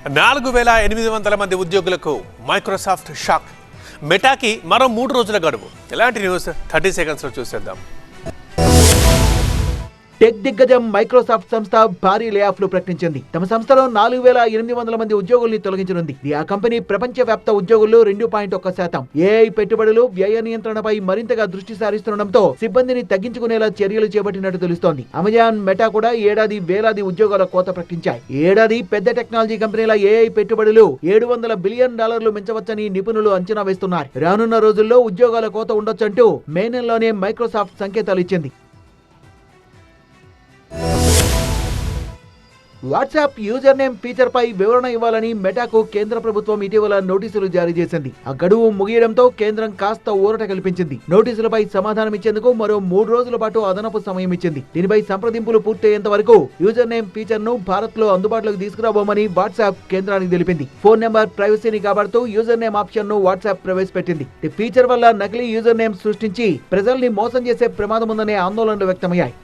4800 మంది ఉద్యోగులకు Microsoft shock. మెటాకి మరో 3 రోజుల గడువు. ఎలాంటి న్యూస్ 30 సెకండ్స్లో చూసేద్దాం. టెక్ దిగ్గజం మైక్రోసాఫ్ట్ సంస్థ భారీ లేఆఫ్లు ప్రకటించింది. తమ సంస్థలో 4800 మంది ఉద్యోగుల్ని తొలగించనుంది. ఆ కంపెనీ ప్రపంచవ్యాప్త ఉద్యోగుల్లో 2.1%. ఏఐ పెట్టుబడులు, వ్యయ నియంత్రణపై మరింతగా దృష్టి సారిస్తుండటంతో సిబ్బందిని తగ్గించుకునేలా చర్యలు చేపట్టినట్టు తెలుస్తోంది. అమెజాన్, మెటా కూడా ఏడాది వేలాది ఉద్యోగాల కోత ప్రకటించాయి. ఏడాది పెద్ద టెక్నాలజీ కంపెనీల ఏఐ పెట్టుబడులు $700 బిలియన్ మించవచ్చని నిపుణులు అంచనా వేస్తున్నారు. రానున్న రోజుల్లో ఉద్యోగాల కోత ఉండొచ్చంటూ మే నెలలోనే మైక్రోసాఫ్ట్ సంకేతాలు ఇచ్చింది. వాట్సాప్ యూజర్ నేమ్ ఫీచర్ పై వివరణ ఇవ్వాలని మెటాకు కేంద్ర ప్రభుత్వం ఇటీవల నోటీసులు జారీ చేసింది. ఆ గడువు ముగియడంతో కేంద్రం కాస్త ఊరట కల్పించింది. నోటీసులపై సమాధానం ఇచ్చేందుకు మరో 3 రోజుల పాటు అదనపు సమయం ఇచ్చింది. దీనిపై సంప్రదింపులు పూర్తయ్యేంత వరకు యూజర్ నేమ్ ఫీచర్ ను భారత్ లో అందుబాటులోకి తీసుకురాబోమని వాట్సాప్ కేంద్రానికి తెలిపింది. ఫోన్ నెంబర్ ప్రైవసీని కాపాడుతూ యూజర్ నేమ్ ఆప్షన్ ను వాట్సాప్ ప్రవేశపెట్టింది. ఈ ఫీచర్ వల్ల నకిలీ యూజర్ నేమ్ సృష్టించి ప్రజల్ని మోసం చేసే ప్రమాదం ఉందనే ఆందోళనలు వ్యక్తమయ్యాయి.